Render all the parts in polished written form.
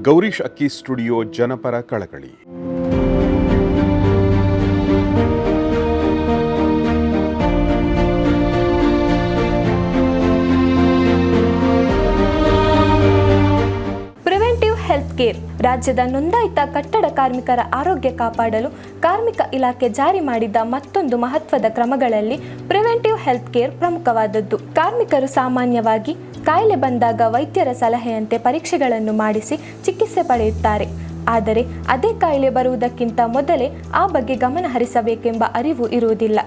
ಗೌರೀಶ್ ಅಕ್ಕಿ ಸ್ಟುಡಿಯೋ ಜನಪರ ಕಳಕಳಿ. ಪ್ರಿವೆಂಟಿವ್ ಹೆಲ್ತ್ ಕೇರ್ ರಾಜ್ಯದ ನೋಂದಾಯಿತ ಕಟ್ಟಡ ಕಾರ್ಮಿಕರ ಆರೋಗ್ಯ ಕಾಪಾಡಲು ಕಾರ್ಮಿಕ ಇಲಾಖೆ ಜಾರಿ ಮಾಡಿದ ಮತ್ತೊಂದು ಮಹತ್ವದ ಕ್ರಮಗಳಲ್ಲಿ ಪ್ರಿವೆಂಟಿವ್ ಹೆಲ್ತ್ ಕೇರ್ ಪ್ರಮುಖವಾದದ್ದು. ಕಾರ್ಮಿಕರು ಸಾಮಾನ್ಯವಾಗಿ ಕಾಯಿಲೆ ಬಂದಾಗ ವೈದ್ಯರ ಸಲಹೆಯಂತೆ ಪರೀಕ್ಷೆಗಳನ್ನು ಮಾಡಿಸಿ ಚಿಕಿತ್ಸೆ ಪಡೆಯುತ್ತಾರೆ. ಆದರೆ ಅದೇ ಕಾಯಿಲೆ ಬರುವುದಕ್ಕಿಂತ ಮೊದಲೇ ಆ ಬಗ್ಗೆ ಗಮನ ಹರಿಸಬೇಕೆಂಬ ಅರಿವು ಇರುವುದಿಲ್ಲ.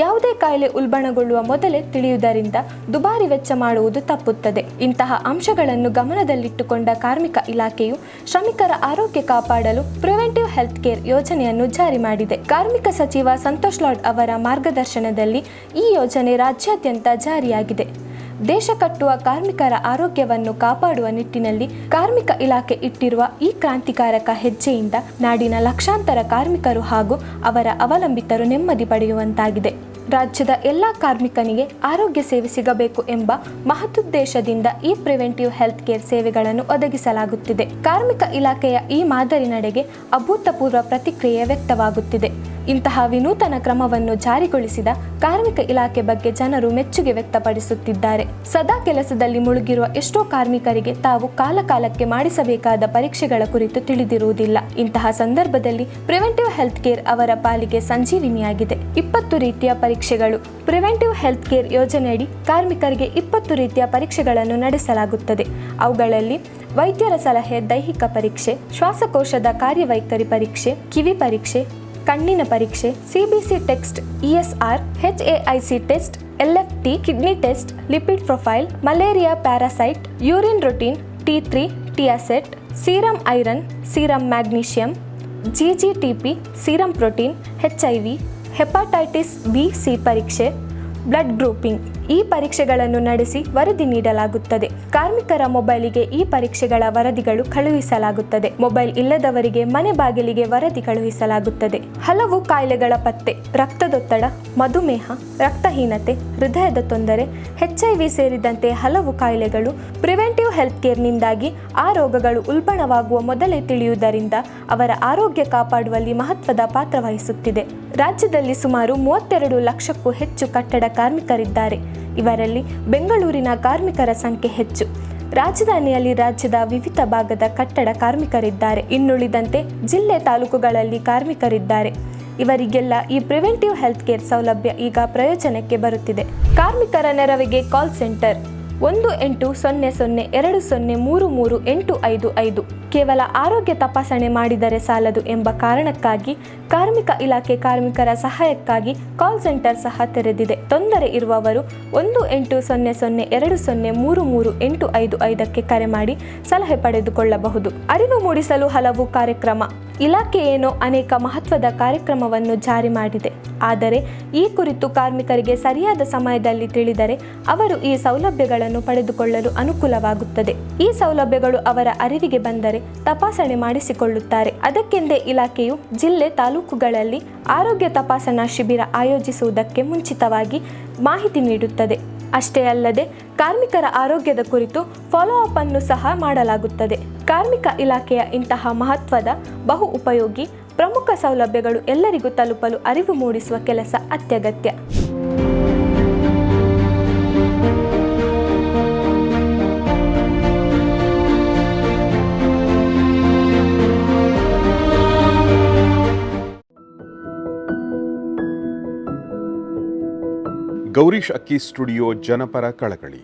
ಯಾವುದೇ ಕಾಯಿಲೆ ಉಲ್ಬಣಗೊಳ್ಳುವ ಮೊದಲೇ ತಿಳಿಯುವುದರಿಂದ ದುಬಾರಿ ವೆಚ್ಚ ಮಾಡುವುದು ತಪ್ಪುತ್ತದೆ. ಇಂತಹ ಅಂಶಗಳನ್ನು ಗಮನದಲ್ಲಿಟ್ಟುಕೊಂಡ ಕಾರ್ಮಿಕ ಇಲಾಖೆಯು ಶ್ರಮಿಕರ ಆರೋಗ್ಯ ಕಾಪಾಡಲು ಪ್ರಿವೆಂಟಿವ್ ಹೆಲ್ತ್ ಕೇರ್ ಯೋಜನೆಯನ್ನು ಜಾರಿ ಮಾಡಿದೆ. ಕಾರ್ಮಿಕ ಸಚಿವ ಸಂತೋಷ್ ಲಾಡ್ ಅವರ ಮಾರ್ಗದರ್ಶನದಲ್ಲಿ ಈ ಯೋಜನೆ ರಾಜ್ಯಾದ್ಯಂತ ಜಾರಿಯಾಗಿದೆ. ದೇಶ ಕಟ್ಟುವ ಕಾರ್ಮಿಕರ ಆರೋಗ್ಯವನ್ನು ಕಾಪಾಡುವ ನಿಟ್ಟಿನಲ್ಲಿ ಕಾರ್ಮಿಕ ಇಲಾಖೆ ಇಟ್ಟಿರುವ ಈ ಕ್ರಾಂತಿಕಾರಕ ಹೆಜ್ಜೆಯಿಂದ ನಾಡಿನ ಲಕ್ಷಾಂತರ ಕಾರ್ಮಿಕರು ಹಾಗೂ ಅವರ ಅವಲಂಬಿತರು ನೆಮ್ಮದಿ ಪಡೆಯುವಂತಾಗಿದೆ. ರಾಜ್ಯದ ಎಲ್ಲ ಕಾರ್ಮಿಕನಿಗೆ ಆರೋಗ್ಯ ಸೇವೆ ಸಿಗಬೇಕು ಎಂಬ ಮಹದುದ್ದೇಶದಿಂದ ಈ ಪ್ರಿವೆಂಟಿವ್ ಹೆಲ್ತ್ ಕೇರ್ ಸೇವೆಗಳನ್ನು ಒದಗಿಸಲಾಗುತ್ತಿದೆ. ಕಾರ್ಮಿಕ ಇಲಾಖೆಯ ಈ ಮಾದರಿ ನಡೆಗೆ ಅಭೂತಪೂರ್ವ ಪ್ರತಿಕ್ರಿಯೆ ವ್ಯಕ್ತವಾಗುತ್ತಿದೆ. ಇಂತಹ ವಿನೂತನ ಕ್ರಮವನ್ನು ಜಾರಿಗೊಳಿಸಿದ ಕಾರ್ಮಿಕ ಇಲಾಖೆ ಬಗ್ಗೆ ಜನರು ಮೆಚ್ಚುಗೆ ವ್ಯಕ್ತಪಡಿಸುತ್ತಿದ್ದಾರೆ. ಸದಾ ಕೆಲಸದಲ್ಲಿ ಮುಳುಗಿರುವ ಎಷ್ಟೋ ಕಾರ್ಮಿಕರಿಗೆ ತಾವು ಕಾಲಕಾಲಕ್ಕೆ ಮಾಡಿಸಬೇಕಾದ ಪರೀಕ್ಷೆಗಳ ಕುರಿತು ತಿಳಿದಿರುವುದಿಲ್ಲ. ಇಂತಹ ಸಂದರ್ಭದಲ್ಲಿ ಪ್ರಿವೆಂಟಿವ್ ಹೆಲ್ತ್ ಕೇರ್ ಅವರ ಪಾಲಿಗೆ ಸಂಜೀವಿನಿಯಾಗಿದೆ. 20 ರೀತಿಯ ಪರೀಕ್ಷೆಗಳು. ಪ್ರಿವೆಂಟಿವ್ ಹೆಲ್ತ್ ಕೇರ್ ಯೋಜನೆಯಡಿ ಕಾರ್ಮಿಕರಿಗೆ 20 ರೀತಿಯ ಪರೀಕ್ಷೆಗಳನ್ನು ನಡೆಸಲಾಗುತ್ತದೆ. ಅವುಗಳಲ್ಲಿ ವೈದ್ಯರ ಸಲಹೆ, ದೈಹಿಕ ಪರೀಕ್ಷೆ, ಶ್ವಾಸಕೋಶದ ಕಾರ್ಯವೈಖರಿ ಪರೀಕ್ಷೆ, ಕಿವಿ ಪರೀಕ್ಷೆ, ಕಣ್ಣಿನ ಪರೀಕ್ಷೆ, CBC test, ESR, HAIC test, LFT, kidney test, lipid profile, malaria parasite, urine routine, T3, ಟಿಯಾಸೆಟ್, serum iron, serum magnesium, GGTP, serum protein, HIV, hepatitis B-C ಪರೀಕ್ಷೆ, ಬ್ಲಡ್ ಗ್ರೂಪಿಂಗ್. ಈ ಪರೀಕ್ಷೆಗಳನ್ನು ನಡೆಸಿ ವರದಿ ನೀಡಲಾಗುತ್ತದೆ. ಕಾರ್ಮಿಕರ ಮೊಬೈಲಿಗೆ ಈ ಪರೀಕ್ಷೆಗಳ ವರದಿಗಳು ಕಳುಹಿಸಲಾಗುತ್ತದೆ. ಮೊಬೈಲ್ ಇಲ್ಲದವರಿಗೆ ಮನೆ ಬಾಗಿಲಿಗೆ ವರದಿ ಕಳುಹಿಸಲಾಗುತ್ತದೆ. ಹಲವು ಕಾಯಿಲೆಗಳ ಪತ್ತೆ: ರಕ್ತದೊತ್ತಡ, ಮಧುಮೇಹ, ರಕ್ತಹೀನತೆ, ಹೃದಯದ ತೊಂದರೆ, HIV ಸೇರಿದಂತೆ ಹಲವು ಕಾಯಿಲೆಗಳು ಪ್ರಿವೆಂಟಿವ್ ಹೆಲ್ತ್ ಕೇರ್ನಿಂದಾಗಿ ಆ ರೋಗಗಳು ಉಲ್ಬಣವಾಗುವ ಮೊದಲೇ ತಿಳಿಯುವುದರಿಂದ ಅವರ ಆರೋಗ್ಯ ಕಾಪಾಡುವಲ್ಲಿ ಮಹತ್ವದ ಪಾತ್ರ ವಹಿಸುತ್ತಿದೆ. ರಾಜ್ಯದಲ್ಲಿ ಸುಮಾರು 32 ಲಕ್ಷಕ್ಕೂ ಹೆಚ್ಚು ಕಟ್ಟಡ ಕಾರ್ಮಿಕರಿದ್ದಾರೆ. ಇವರಲ್ಲಿ ಬೆಂಗಳೂರಿನ ಕಾರ್ಮಿಕರ ಸಂಖ್ಯೆ ಹೆಚ್ಚು. ರಾಜಧಾನಿಯಲ್ಲಿ ರಾಜ್ಯದ ವಿವಿಧ ಭಾಗದ ಕಟ್ಟಡ ಕಾರ್ಮಿಕರಿದ್ದಾರೆ. ಇನ್ನುಳಿದಂತೆ ಜಿಲ್ಲೆ, ತಾಲೂಕುಗಳಲ್ಲಿ ಕಾರ್ಮಿಕರಿದ್ದಾರೆ. ಇವರಿಗೆಲ್ಲ ಈ ಪ್ರಿವೆಂಟಿವ್ ಹೆಲ್ತ್ ಕೇರ್ ಸೌಲಭ್ಯ ಈಗ ಪ್ರಯೋಜನಕ್ಕೆ ಬರುತ್ತಿದೆ. ಕಾರ್ಮಿಕರ ನೆರವಿಗೆ ಕಾಲ್ ಸೆಂಟರ್ 180020333855. ಕೇವಲ ಆರೋಗ್ಯ ತಪಾಸಣೆ ಮಾಡಿದರೆ ಸಾಲದು ಎಂಬ ಕಾರಣಕ್ಕಾಗಿ ಕಾರ್ಮಿಕ ಇಲಾಖೆ ಕಾರ್ಮಿಕರ ಸಹಾಯಕ್ಕಾಗಿ ಕಾಲ್ ಸೆಂಟರ್ ಸಹ ತೆರೆದಿದೆ. ತೊಂದರೆ ಇರುವವರು 180020333855ಕ್ಕೆ ಕರೆ ಮಾಡಿ ಸಲಹೆ ಪಡೆದುಕೊಳ್ಳಬಹುದು. ಅರಿವು ಮೂಡಿಸಲು ಹಲವು ಕಾರ್ಯಕ್ರಮ. ಇಲಾಖೆ ಏನೋ ಅನೇಕ ಮಹತ್ವದ ಕಾರ್ಯಕ್ರಮವನ್ನು ಜಾರಿ ಮಾಡಿದೆ. ಆದರೆ ಈ ಕುರಿತು ಕಾರ್ಮಿಕರಿಗೆ ಸರಿಯಾದ ಸಮಯದಲ್ಲಿ ತಿಳಿದರೆ ಅವರು ಈ ಸೌಲಭ್ಯಗಳನ್ನು ಪಡೆದುಕೊಳ್ಳಲು ಅನುಕೂಲವಾಗುತ್ತದೆ. ಈ ಸೌಲಭ್ಯಗಳು ಅವರ ಅರಿವಿಗೆ ಬಂದರೆ ತಪಾಸಣೆ ಮಾಡಿಸಿಕೊಳ್ಳುತ್ತಾರೆ. ಅದಕ್ಕೆಂದೇ ಇಲಾಖೆಯು ಜಿಲ್ಲೆ, ತಾಲೂಕುಗಳಲ್ಲಿ ಆರೋಗ್ಯ ತಪಾಸಣಾ ಶಿಬಿರ ಆಯೋಜಿಸುವುದಕ್ಕೆ ಮುಂಚಿತವಾಗಿ ಮಾಹಿತಿ ನೀಡುತ್ತದೆ. ಅಷ್ಟೇ ಅಲ್ಲದೆ ಕಾರ್ಮಿಕರ ಆರೋಗ್ಯದ ಕುರಿತು ಫಾಲೋ ಅಪ್ ಅನ್ನು ಸಹ ಮಾಡಲಾಗುತ್ತದೆ. ಕಾರ್ಮಿಕ ಇಲಾಖೆಯ ಇಂತಹ ಮಹತ್ವದ, ಬಹು ಉಪಯೋಗಿ, ಪ್ರಮುಖ ಸೌಲಭ್ಯಗಳು ಎಲ್ಲರಿಗೂ ತಲುಪಲು ಅರಿವು ಮೂಡಿಸುವ ಕೆಲಸ ಅತ್ಯಗತ್ಯ. ಗೌರೀಶ್ ಅಕ್ಕಿ ಸ್ಟುಡಿಯೋ ಜನಪರ ಕಳಕಳಿ.